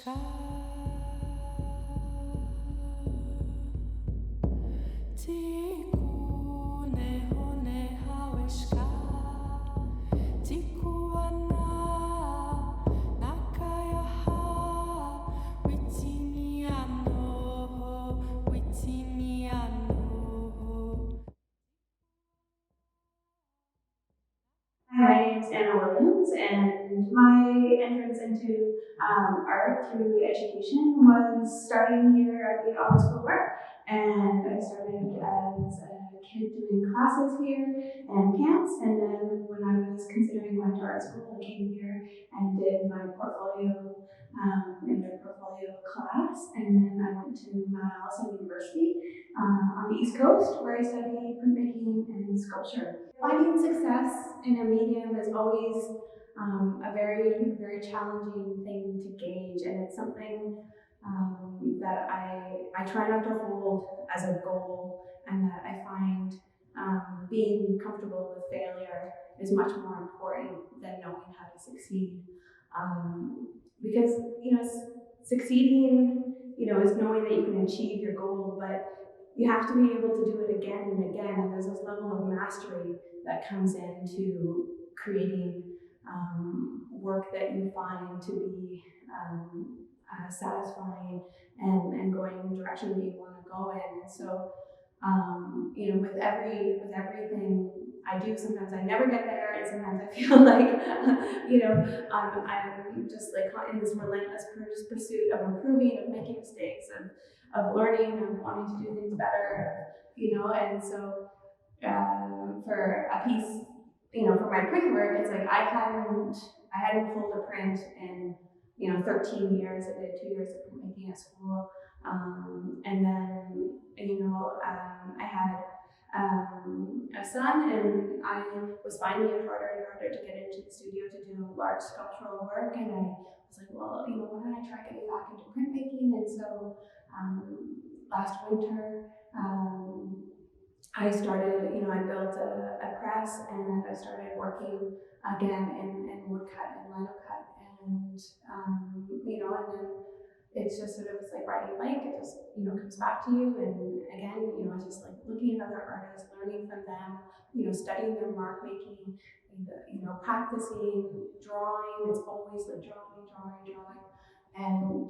My name is Anna Williams, and my entrance into art through education was starting here at the Ottawa School of Art. And I started as a kid doing classes here and camps, and then when I was considering going to art school, I came here and did my portfolio in their portfolio class, and then I went to Mount Allison University on the East Coast, where I studied printmaking and sculpture. Finding success in a medium is always a very, very challenging thing to gauge, and it's something that I try not to hold as a goal, and that I find being comfortable with failure is much more important than knowing how to succeed. Because succeeding, is knowing that you can achieve your goal, but you have to be able to do it again and again. And there's this level of mastery that comes into creating work that you find to be satisfying and going in the direction that you want to go in. And so, with everything I do, sometimes I never get there, and sometimes I feel like, I'm just like in this relentless pursuit of improving, of making mistakes, of learning, of wanting to do things better, and so for a piece, for my print work, it's like I hadn't pulled a print in 13 years. I did 2 years of printmaking at school, and then I had a son, and I was finding it harder and harder to get into the studio to do large sculptural work, and I was like, well, why don't I try getting back into printmaking? And so last winter, I started, I built a press, and I started working again in woodcut and linocut, and and then it's just sort of, it's like riding a bike. It just comes back to you, and again, it's just like looking at other artists, learning from them, studying their mark making, practicing drawing. It's always like drawing, and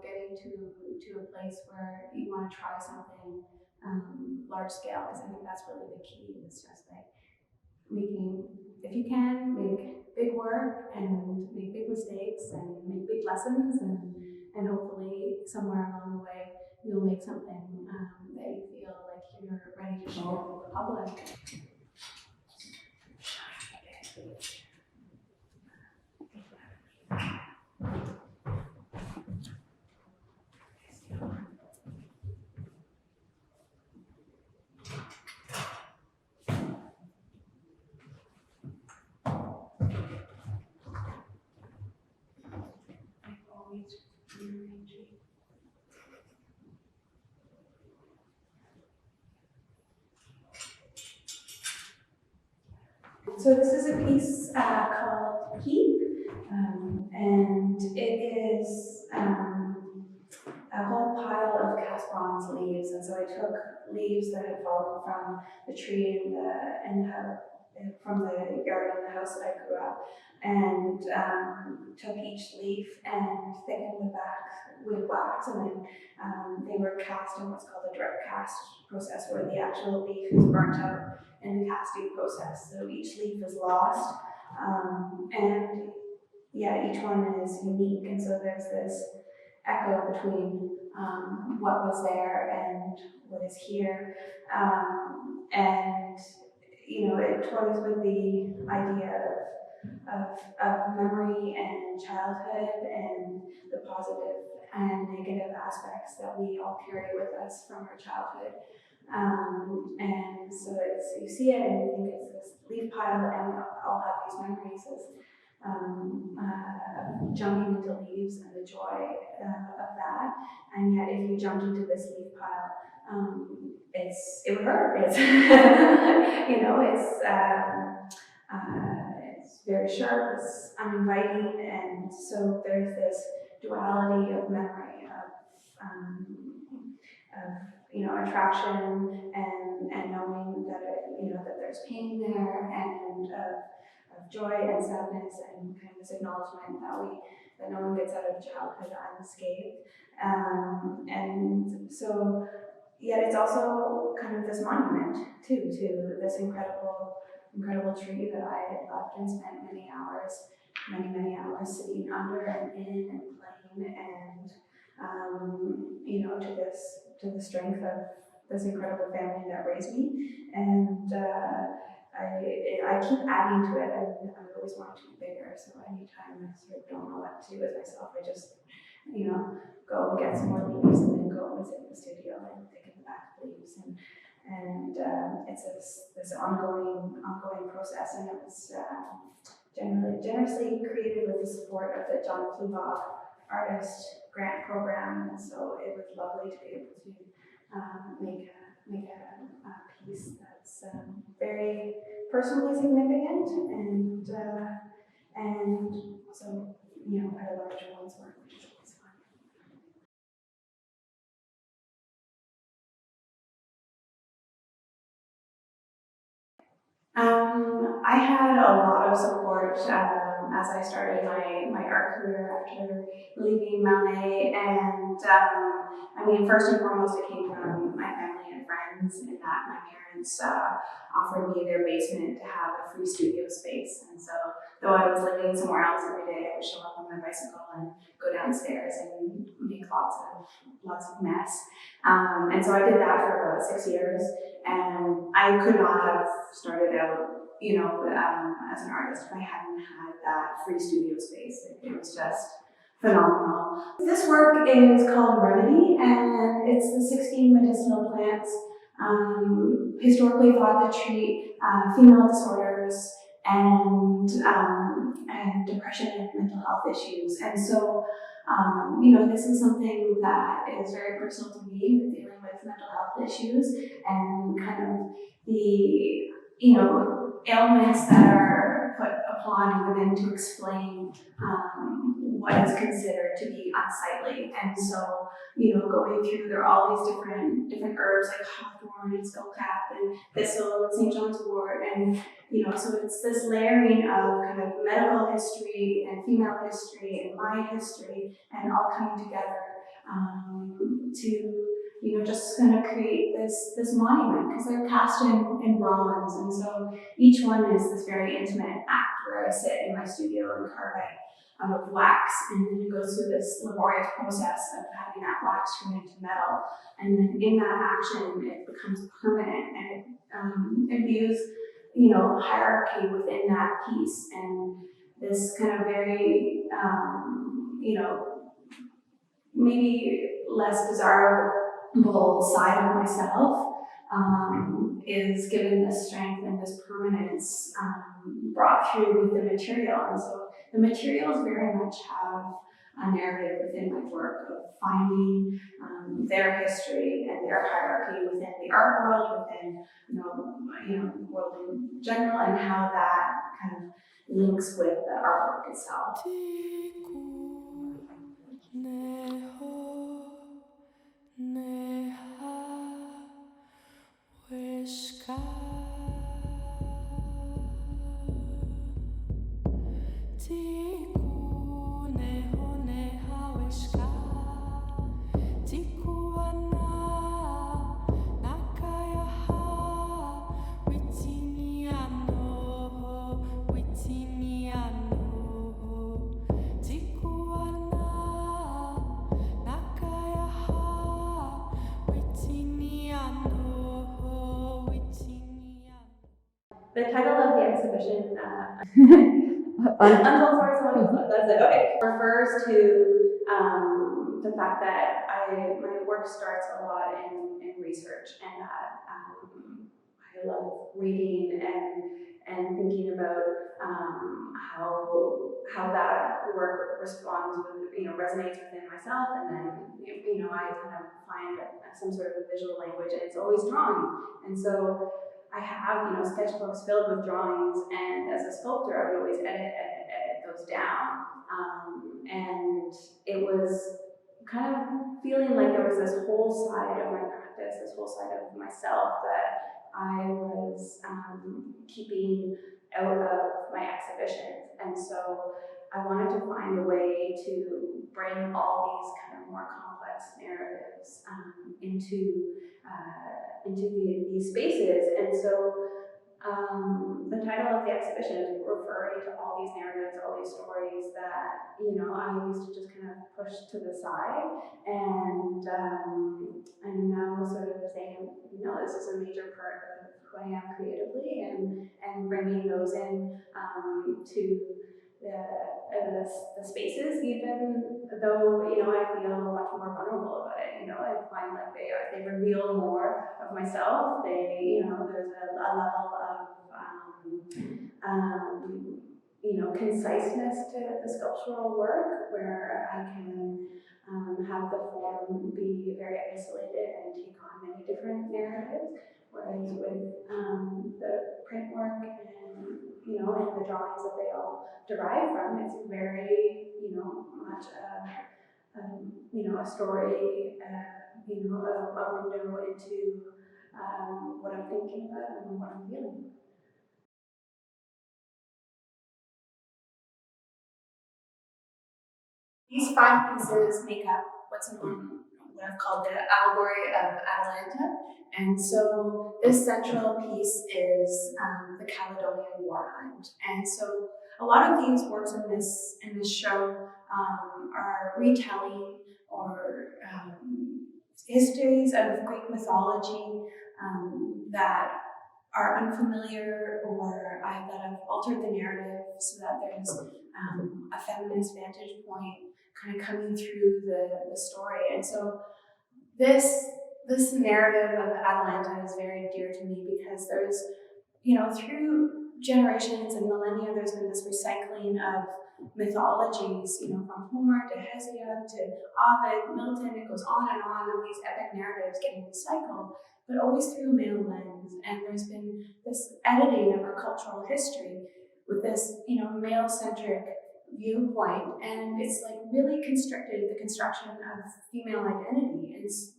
getting to a place where you want to try something large scale, because I think that's really the key. It's just like making, if you can, make big work and make big mistakes and make big lessons, and hopefully somewhere along the way you'll make something that you feel like you're ready to share with the public. So this is a piece called Keep, and it is a whole pile of cast bronze leaves. And so I took leaves that had fallen from the tree from the yard in the house that I grew up, and took each leaf and thickened the back with wax, and then they were cast in what's called a direct cast process, where the actual leaf is burnt out in the casting process. So each leaf is lost, and each one is unique, and so there's this echo between what was there and what is here, and it toys with the idea of memory and childhood and the positive and negative aspects that we all carry with us from our childhood. And so you see it and you think it's this leaf pile, and I'll have these memories as jumping into leaves and the joy of that. And yet, if you jumped into this leaf pile, it would hurt. It's it's very sharp. It's uninviting, and so there's this duality of memory, of attraction and knowing that that there's pain there, and of joy and sadness, and kind of this acknowledgement that no one gets out of childhood unscathed. And so, yet it's also kind of this monument too to this incredible tree that I had loved and spent many hours sitting under and in and playing, and to the strength of this incredible family that raised me. And I keep adding to it. I always want it to be bigger. So anytime I sort of don't know what to do with myself, I just go and get some more leaves, and then go and sit in the studio and dig in the back of leaves, and it's this ongoing process. And it was generously created with the support of the John Plubaugh Artist Grant Program, and so it was lovely to be able to make a piece that's very personally significant, and also at a larger one's work, which is always fun. I had a lot of support as I started my art career after leaving Malay, and first and foremost, it came from my family and friends, in that my parents offered me their basement to have a free studio space. And so, though I was living somewhere else every day, I would show up on my bicycle and go downstairs and make lots of mess. And so I did that for about 6 years, and I could not have started out, as an artist if I hadn't had that free studio space. It was just phenomenal. This work is called Remedy, and it's the 16 medicinal plants historically thought to treat female disorders and depression and mental health issues. And so, this is something that is very personal to me, with dealing with mental health issues and kind of the, ailments that are put upon women to explain what is considered to be unsightly. And so, going through, there are all these different herbs like hawthorn and skullcap and thistle and St. John's wort, and so it's this layering of kind of medical history and female history and my history, and all coming together to just kind of create this monument, because they're cast in bronze, and so each one is this very intimate act where I sit in my studio and carve out of wax, and then it goes through this laborious process of having that wax turn into metal, and then in that action it becomes permanent, and it imbues hierarchy within that piece, and this kind of very maybe less desirable side of myself is given this strength and this permanence brought through with the material. And so the materials very much have a narrative within my work of finding their history and their hierarchy within the art world, within the world in general, and how that kind of links with the artwork itself. The title of the exhibition, Untold Stories of Womanhood, that's it, okay, refers to the fact that my work starts a lot in research, and that I love reading and thinking about how that work responds with, resonates within myself, and then, I kind of find some sort of visual language, and it's always drawing. And so I have, sketchbooks filled with drawings, and as a sculptor, I would always edit goes down. And it was kind of feeling like there was this whole side of my practice, this whole side of myself that I was keeping out of my exhibitions. And so I wanted to find a way to bring all these kind of more complex narratives into these spaces. And so the title of the exhibition is referring to all these narratives, all these stories that, I used to just kind of push to the side. And I'm now sort of saying, this is a major part of who I am creatively, and bringing those in to the spaces, even though, I feel much more vulnerable about it. I find like they reveal more of myself. There's a level of conciseness to the sculptural work where I can have the form be very isolated and take on many different narratives. Whereas with the print work and and the drawings that they all derive from, it's very much a story, a window into what I'm thinking about and what I'm feeling. These 5 pieces make up what I've called the allegory of Atalanta. And so this central piece is the Caledonian War Hunt. And so a lot of these works in this show are retelling or histories of Greek mythology that are unfamiliar or that have altered the narrative so that there's a feminist vantage point kind of coming through the story. And so this narrative of Atalanta is very dear to me because there's, through generations and millennia, there's been this recycling of mythologies, from Homer to Hesiod to Ovid, Milton, it goes on of these epic narratives getting recycled, but always through a male lens. And there's been this editing of our cultural history with this, male-centric viewpoint, and it's like really constricted the construction of female identity. And this,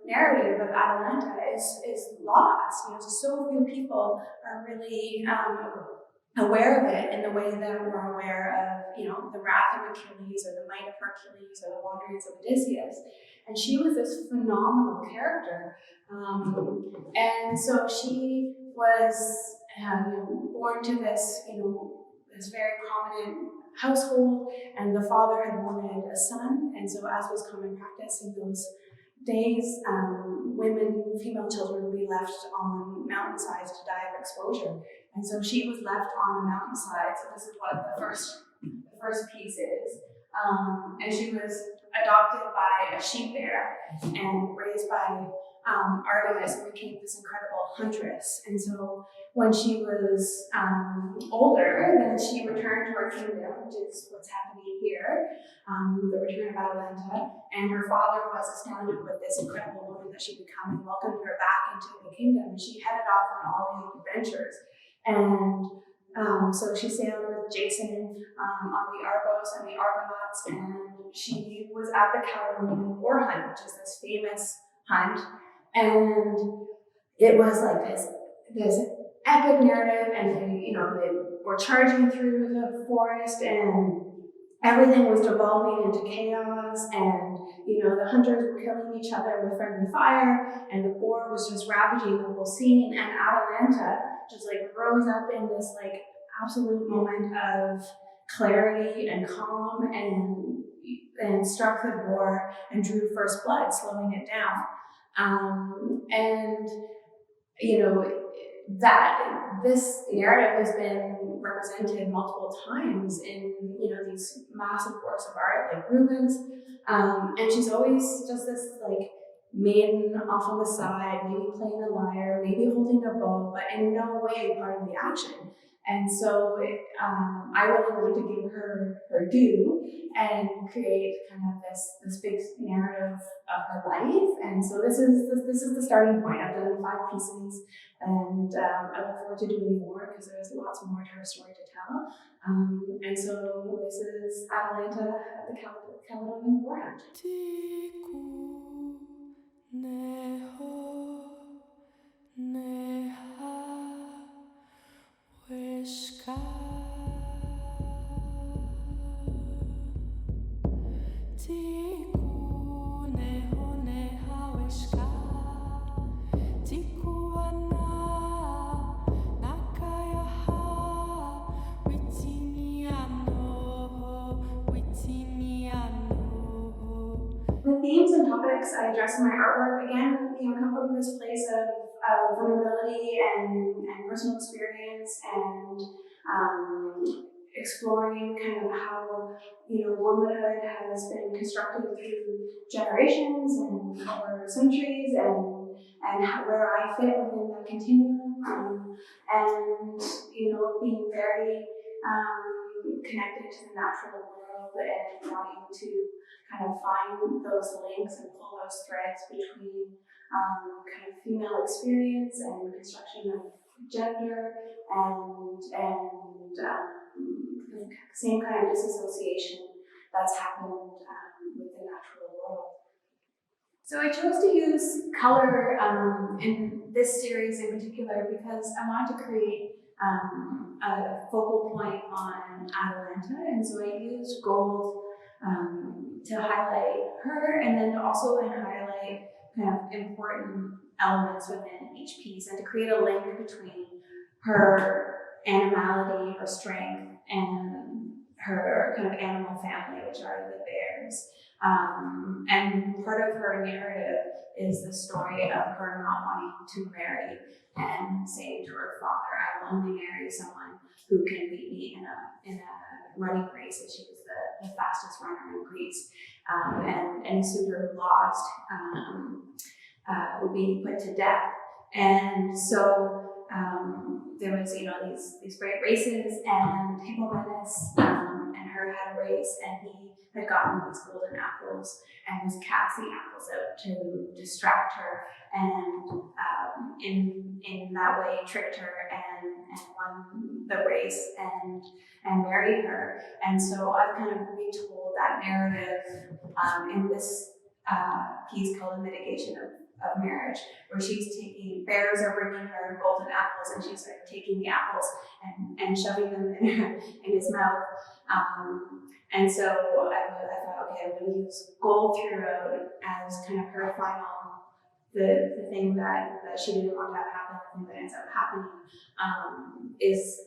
narrative of Atalanta is lost. So few people are really aware of it in the way that we're aware of, the wrath of Achilles or the might of Hercules or the wanderings of Odysseus. And she was this phenomenal character. And so she was born to this, this very prominent household, and the father had wanted a son. And so, as was common practice in those days, female children would be left on mountainsides to die of exposure. And so she was left on a mountainside. So this is what the first piece is. And she was adopted by a sheep bear and raised by Artemis and became this incredible huntress. And so when she was older, then she returned to her kingdom, which is what's happening here, the return of Atalanta. And her father was astounded with this incredible woman that she'd become and welcomed her back into the kingdom. And she headed off on all these adventures. And so she sailed with Jason on the Argos and the Argonauts, and she was at the Caledonian War Hunt, which is this famous hunt. And it was like this epic narrative, and they were charging through the forest, and everything was devolving into chaos, and the hunters were killing each other with friendly fire, and the boar was just ravaging the whole scene, and Atalanta just like rose up in this like absolute moment of clarity and calm, and struck the boar and drew first blood, slowing it down. And that this narrative has been represented multiple times in these massive works of art like Rubens, and she's always just this like maiden off on the side, maybe playing a lyre, maybe holding a bow, but in no way part of the action. And so I really wanted to give her due and create kind of this big narrative of her life. And so this is the starting point. I've done 5 pieces, and I look forward to doing more because there's lots more to her story to tell. And so this is Atalanta at the Caledonian Warhound. The themes and topics I address in my artwork, again, come from this place of vulnerability and personal experience, and exploring kind of how womanhood has been constructed through generations and over centuries, and where I fit within that continuum, and being very connected to the natural world and wanting to kind of find those links and pull those threads between kind of female experience and construction of gender and the same kind of disassociation that's happened with the natural world. So I chose to use color in this series in particular because I wanted to create a focal point on Atalanta, and so I used gold to highlight her, and then to also highlight kind of important elements within each piece, and to create a link between her animality, her strength, and her kind of animal family, which are the bears. And part of her narrative is the story of her not wanting to marry and saying to her father, "I will only marry someone who can beat me in a running race," and she was the fastest runner in Greece. And any suitor who lost would be put to death. And so there was, these great races, and Hippomenes and her had a race, and he had gotten these golden apples and was casting apples out to distract her, and in that way tricked her and won the race and married her. And so I've kind of retold that narrative in this piece called The Mitigation of Marriage, where bears are bringing her golden apples, and she's taking the apples and shoving them in his mouth. And so I thought, okay, I'm going to use gold throughout as kind of her final, the thing that she didn't want to have happen, the thing that ends up happening is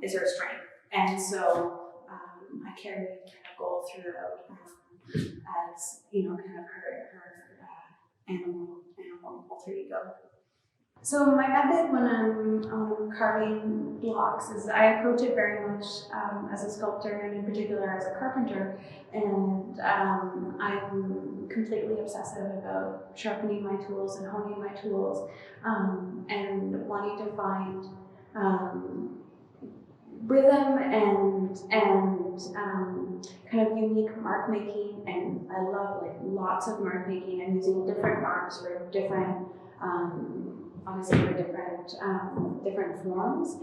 her strength. And so I carry kind of gold throughout as kind of her animal alter ego. So my method when I'm carving blocks is I approach it very much as a sculptor, and in particular as a carpenter, and I'm completely obsessive about sharpening my tools and honing my tools, and wanting to find rhythm and kind of unique mark making, and I love lots of mark making and using different marks for different honestly for different forms,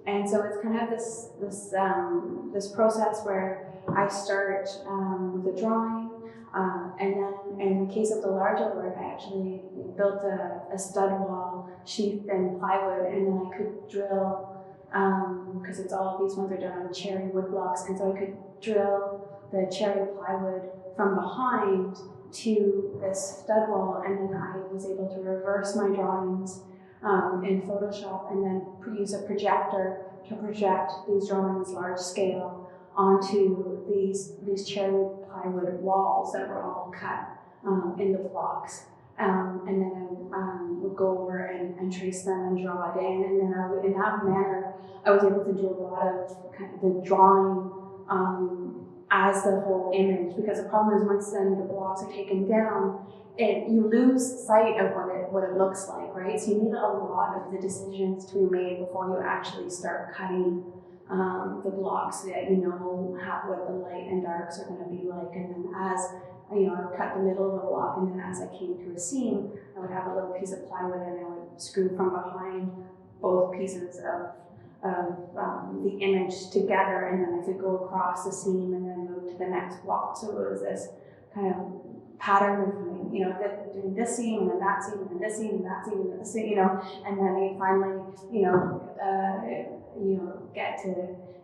and so it's kind of this process where I start with a drawing, and then in the case of the larger work, I actually built a stud wall sheathed in plywood, and then I could drill. Because these ones are done on cherry wood blocks, and so I could drill the cherry plywood from behind to this stud wall, and then I was able to reverse my drawings in Photoshop, and then use a projector to project these drawings large scale onto these cherry plywood walls that were all cut in the blocks. And then I would go over and trace them and draw it in, and then in that manner I was able to do a lot of kind of the drawing as the whole image, because the problem is once then the blocks are taken down, you lose sight of what it looks like, right? So you need a lot of the decisions to be made before you actually start cutting the blocks so that you know what the light and darks are going to be like. And then as I would cut the middle of the block, and then as I came to a seam, I would have a little piece of plywood and I would screw from behind both pieces of the image together, and then I could go across the seam and then move to the next block. So it was this kind of pattern of doing this seam and then that seam and then this seam and that seam and then this seam, and then you finally get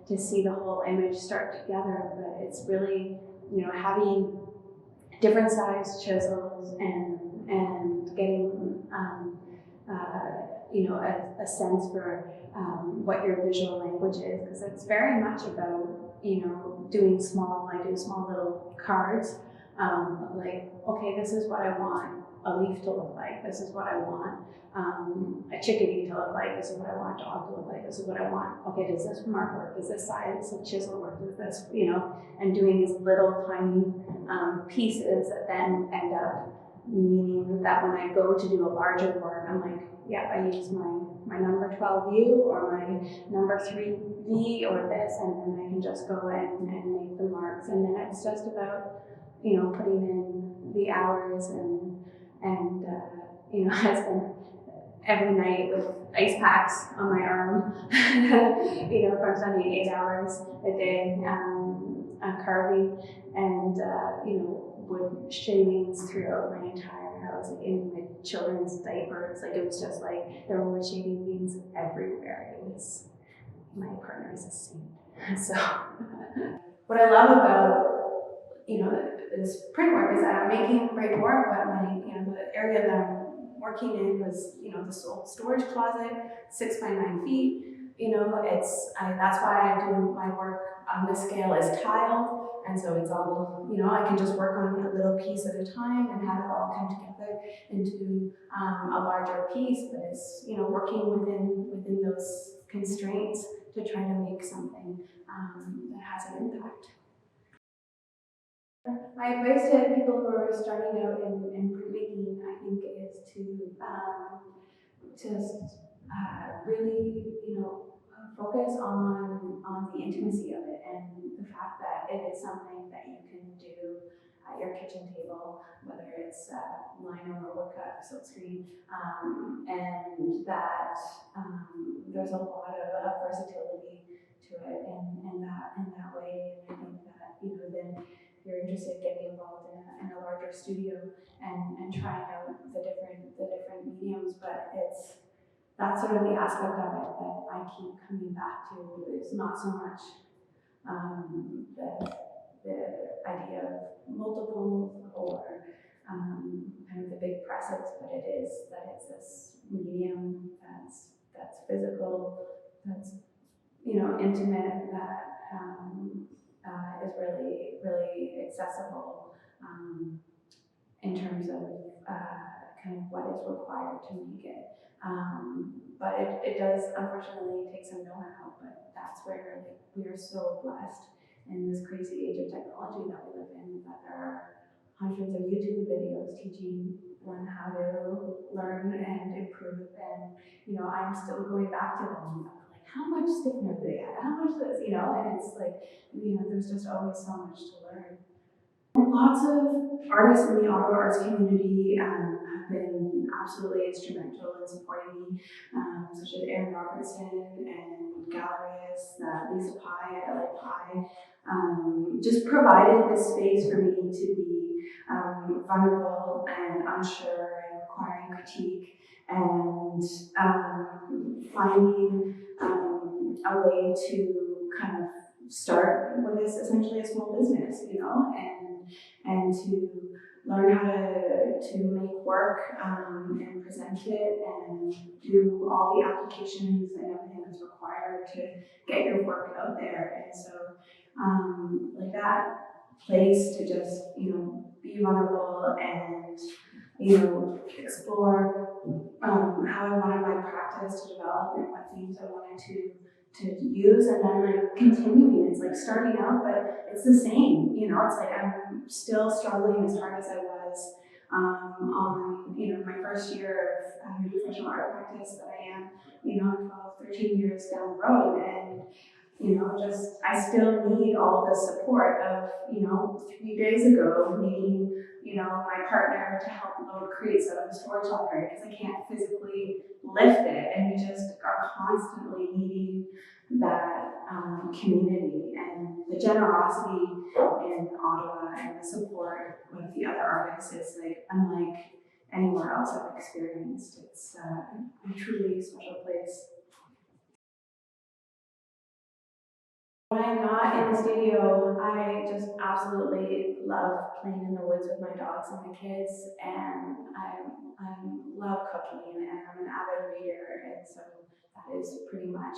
to see the whole image start together. But it's really having different size chisels and getting a sense for what your visual language is, because it's very much about doing small. I do small little cards, like, okay, this is what I want a leaf to look like. This is what I want a chickadee to look like. This is what I want a dog to look like. This is what I want. Okay, does this mark work? Does this size of chisel work? Does this, and doing these little tiny pieces that then end up meaning that when I go to do a larger work, I'm like, yeah, I use my number 12U or my number 3V or this, and then I can just go in and make the marks. And then it's just about, putting in the hours and I spend every night with ice packs on my arm, from spending 8 hours a day carving, and wood shavings throughout my entire house, like in my children's diapers. Like, it was just like there were wood shaving things everywhere. It was, my partner is a saint. So what I love about this print work is that I'm making great work, but the area that I'm working in was this old storage closet, 6 by 9 feet. That's why I do my work on this scale is tiled, and so it's all I can just work on a little piece at a time and have it all come together into a larger piece. But it's working within those constraints to try to make something that has an impact. My advice to people who are starting out in printmaking, I think, is to just really, focus on the intimacy of it and the fact that it is something that you can do at your kitchen table, whether it's lino or woodcut, silkscreen, and that there's a lot of versatility to it in that way. And I think that then you're interested in getting involved in a larger studio and trying out the different mediums, but that's sort of the aspect of it that I keep coming back to. It's not so much the idea of multiples or kind of the big presses, but it is that it's this medium that's physical, that's intimate, that is really accessible in terms of kind of what is required to make it. But it does unfortunately take some know-how, but that's where we are so blessed in this crazy age of technology that we live in, that there are hundreds of YouTube videos teaching one how to learn and improve. And I'm still going back to them, like, how much stiffener do they add? How much this, and it's like, there's just always so much to learn. Lots of artists in the Ottawa arts community have been absolutely instrumental in supporting me, such as Erin Robertson and gallerists, Lisa Pye at LA Pie, just provided this space for me to be vulnerable and unsure and requiring critique and finding a way to kind of start what is essentially a small business, and to learn how to make work and present it and do all the applications and everything that's required to get your work out there. And so like that place to just be vulnerable and explore how I wanted my practice to develop and what themes I wanted to use, and then like continuing. It's like starting out, but it's the same, it's like I'm still struggling as hard as I was on, my first year of professional art practice that I am, 12, 13 years down the road. And, I still need all the support of, 3 days ago, needing, my partner to help load crates out of the storage locker because I can't physically lift it. And we just are constantly needing that community and the generosity in Ottawa and the support with the other artists is like unlike anywhere else I've experienced. It's a truly special place. When I'm not in the studio, I just absolutely love playing in the woods with my dogs and my kids, and I love cooking, and I'm an avid reader, and so that is pretty much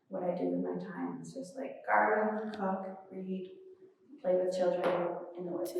what I do with my time. It's just like garden, cook, read, play with children in the woods.